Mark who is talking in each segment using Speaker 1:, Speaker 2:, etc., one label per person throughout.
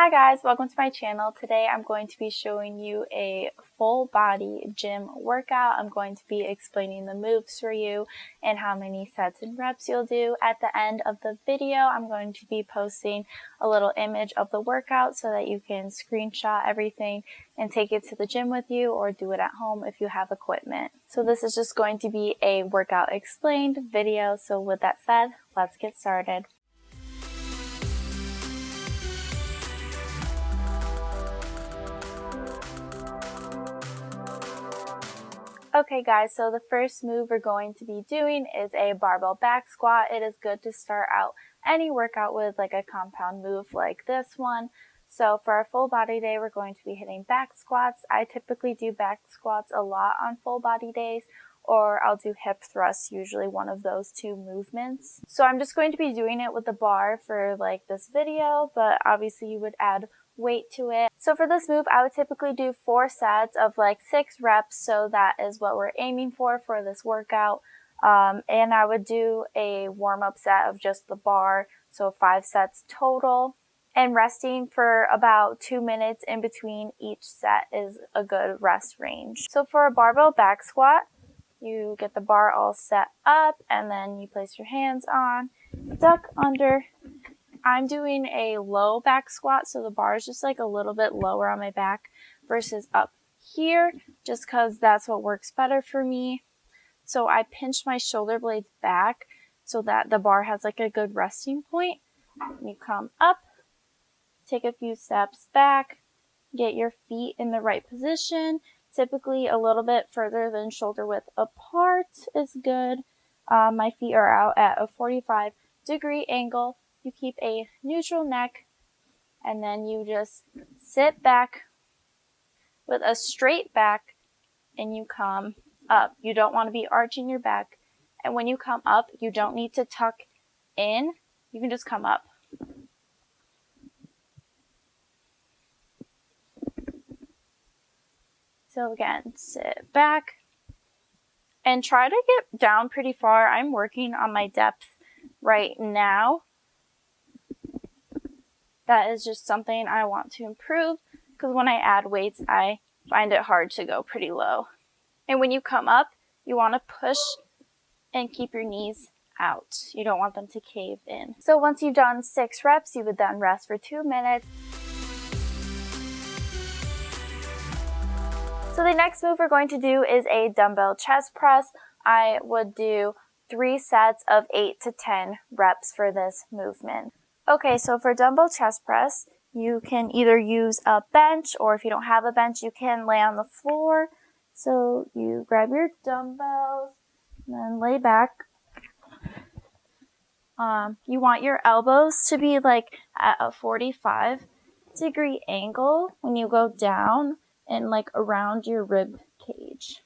Speaker 1: Hi guys, welcome to my channel. Today I'm going to be showing you a full body gym workout. I'm going to be explaining the moves for you and how many sets and reps you'll do. At the end of the video, I'm going to be posting a little image of the workout so that you can screenshot everything and take it to the gym with you or do it at home if you have equipment. So this is just going to be a workout explained video. So with that said, let's get started. Okay guys, so the first move we're going to be doing is a barbell back squat. It is good to start out any workout with like a compound move like this one. So for our full body day, we're going to be hitting back squats. I typically do back squats a lot on full body days, or I'll do hip thrusts, usually one of those two movements. So I'm just going to be doing it with the bar for like this video, but obviously you would add weight to it. So for this move, I would typically do 4 sets of like 6 reps, so that is what we're aiming for this workout. And I would do a warm-up set of just the bar, so 5 sets total. And resting for about 2 minutes in between each set is a good rest range. So for a barbell back squat, you get the bar all set up and then you place your hands on, duck under. I'm doing a low back squat, so the bar is just like a little bit lower on my back versus up here, just because that's what works better for me. So I pinch my shoulder blades back so that the bar has like a good resting point. You come up, take a few steps back, get your feet in the right position. Typically a little bit further than shoulder width apart is good. My feet are out at a 45-degree angle. You keep a neutral neck, and then you just sit back with a straight back, and you come up. You don't want to be arching your back, and when you come up, you don't need to tuck in. You can just come up. So again, sit back, and try to get down pretty far. I'm working on my depth right now. That is just something I want to improve, because when I add weights, I find it hard to go pretty low. And when you come up, you want to push and keep your knees out. You don't want them to cave in. So once you've done 6 reps, you would then rest for 2 minutes. So the next move we're going to do is a dumbbell chest press. I would do 3 sets of 8 to 10 reps for this movement. Okay, so for dumbbell chest press, you can either use a bench, or if you don't have a bench, you can lay on the floor. So you grab your dumbbells and then lay back. You want your elbows to be like at a 45-degree angle when you go down and like around your rib cage.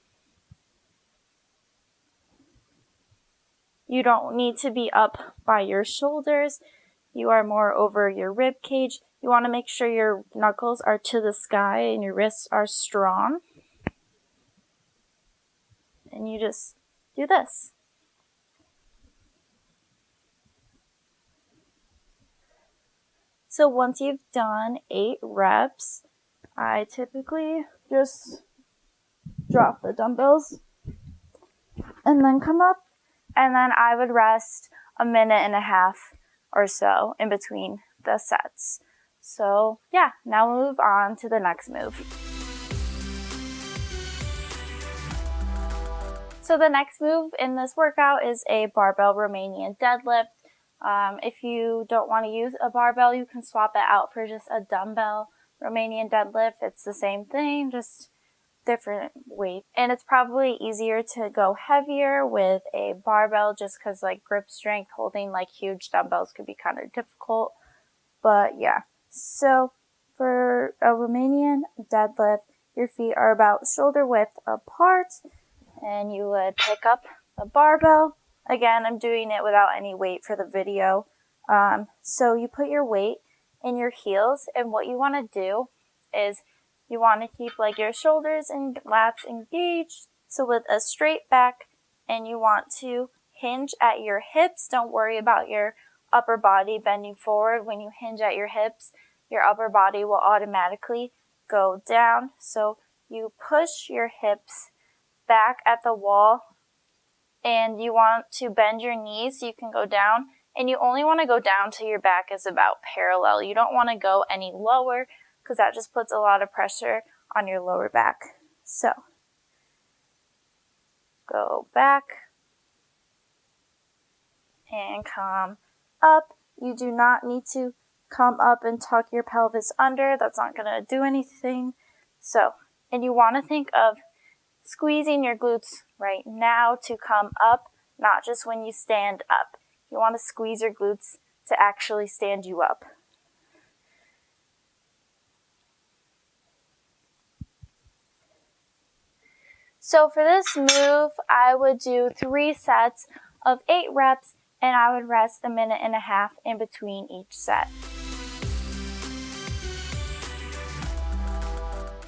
Speaker 1: You don't need to be up by your shoulders. You are more over your rib cage. You want to make sure your knuckles are to the sky and your wrists are strong. And you just do this. So once you've done 8 reps, I typically just drop the dumbbells and then come up, and then I would rest a minute and a half or so in between the sets. So yeah, now we'll move on to the next move. So the next move in this workout is a barbell Romanian deadlift. If you don't want to use a barbell, you can swap it out for just a dumbbell Romanian deadlift. It's the same thing, just different weight. And it's probably easier to go heavier with a barbell, just because like grip strength, holding like huge dumbbells could be kind of difficult. But yeah, so for a Romanian deadlift, your feet are about shoulder width apart, and you would pick up the barbell. Again, I'm doing it without any weight for the video. So you put your weight in your heels, and what you want to do is you want to keep like your shoulders and lats engaged, so with a straight back, and you want to hinge at your hips. Don't worry about your upper body bending forward when you hinge at your hips. your upper body will automatically go down. So you push your hips back at the wall, and you want to bend your knees so you can go down, and you only want to go down till your back is about parallel. You don't want to go any lower because that just puts a lot of pressure on your lower back. So go back and come up. You do not need to come up and tuck your pelvis under. That's not going to do anything. So, and you want to think of squeezing your glutes right now to come up, not just when you stand up. You want to squeeze your glutes to actually stand you up. So for this move, I would do 3 sets of 8 reps, and I would rest a minute and a half in between each set.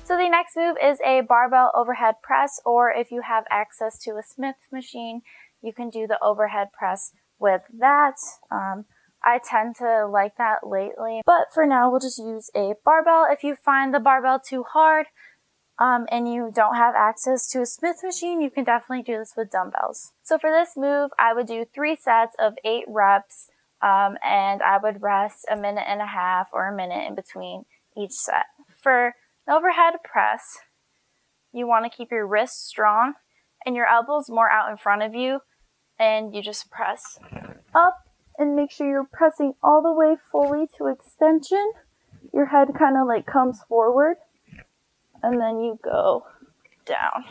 Speaker 1: So the next move is a barbell overhead press, or if you have access to a Smith machine, you can do the overhead press with that. I tend to like that lately, but for now we'll just use a barbell. If you find the barbell too hard and you don't have access to a Smith machine, you can definitely do this with dumbbells. So for this move, I would do 3 sets of 8 reps, and I would rest a minute and a half or a minute in between each set. For an overhead press, you want to keep your wrists strong and your elbows more out in front of you, and you just press up and make sure you're pressing all the way fully to extension. Your head kind of like comes forward, and then you go down.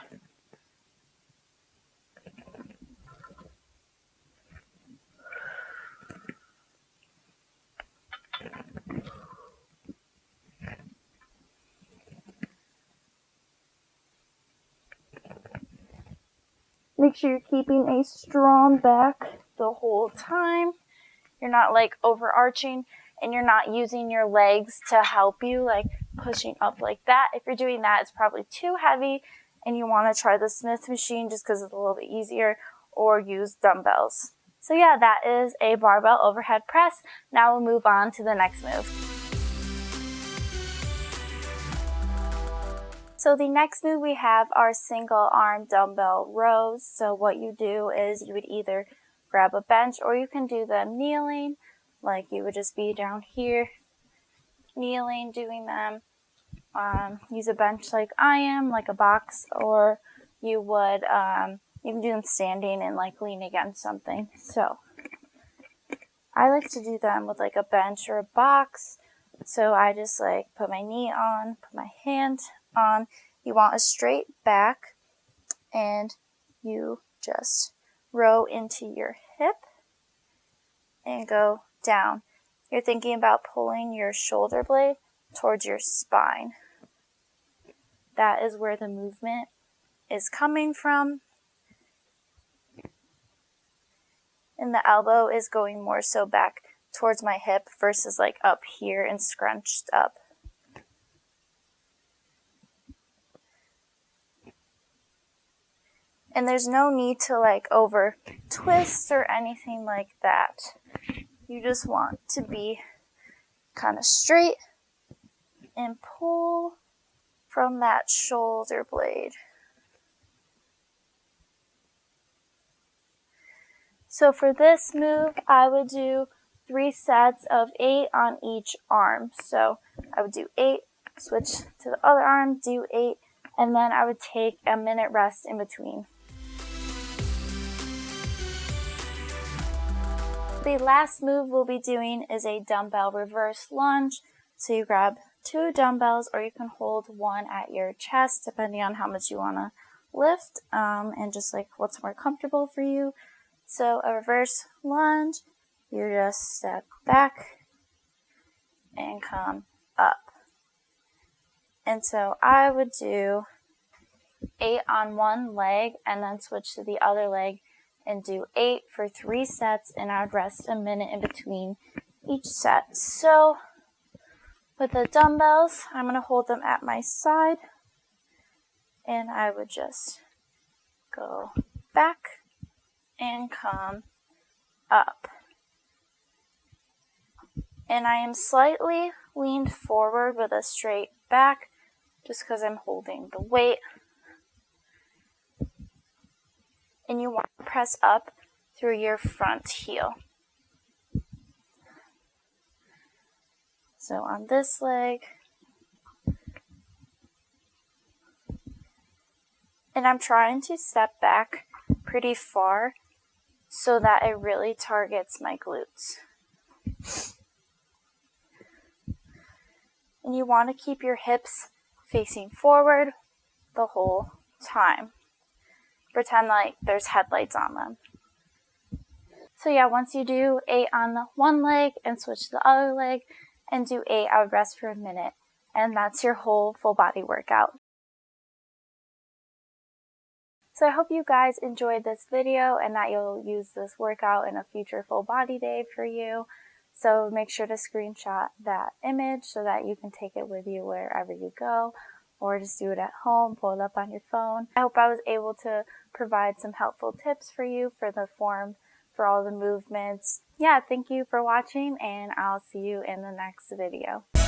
Speaker 1: Make sure you're keeping a strong back the whole time. You're not like overarching, and you're not using your legs to help you, like pushing up like that. If you're doing that, it's probably too heavy, and you want to try the Smith machine just because it's a little bit easier, or use dumbbells. So yeah, that is a barbell overhead press. Now we'll move on to the next move. So the next move we have are single arm dumbbell rows. So what you do is you would either grab a bench, or you can do them kneeling, like you would just be down here kneeling doing them. Use a bench like I am, like a box, or you would you can do them standing and like lean against something. So I like to do them with like a bench or a box. So I just like put my knee on, put my hand on. You want a straight back, and you just row into your hip and go down. You're thinking about pulling your shoulder blade towards your spine. That is where the movement is coming from. And the elbow is going more so back towards my hip versus like up here and scrunched up. And there's no need to like over twist or anything like that. You just want to be kind of straight and pull from that shoulder blade. So for this move, I would do 3 sets of 8 on each arm. So I would do 8, switch to the other arm, do 8, and then I would take a minute rest in between. The last move we'll be doing is a dumbbell reverse lunge. So you grab 2 dumbbells, or you can hold one at your chest depending on how much you want to lift, and just like what's more comfortable for you. So a reverse lunge, you just step back and come up. And so I would do 8 on one leg and then switch to the other leg and do 8 for 3 sets, and I would rest a minute in between each set. So with the dumbbells, I'm going to hold them at my side, and I would just go back and come up. And I am slightly leaned forward with a straight back just because I'm holding the weight. And you want to press up through your front heel. So on this leg, and I'm trying to step back pretty far so that it really targets my glutes. And you want to keep your hips facing forward the whole time. Pretend like there's headlights on them. So yeah, once you do 8 on the one leg and switch to the other leg and do 8, I would rest for a minute. And that's your whole full body workout. So I hope you guys enjoyed this video and that you'll use this workout in a future full body day for you. So make sure to screenshot that image so that you can take it with you wherever you go, or just do it at home, pull it up on your phone. I hope I was able to provide some helpful tips for you for the form, for all the movements. Yeah, thank you for watching, and I'll see you in the next video.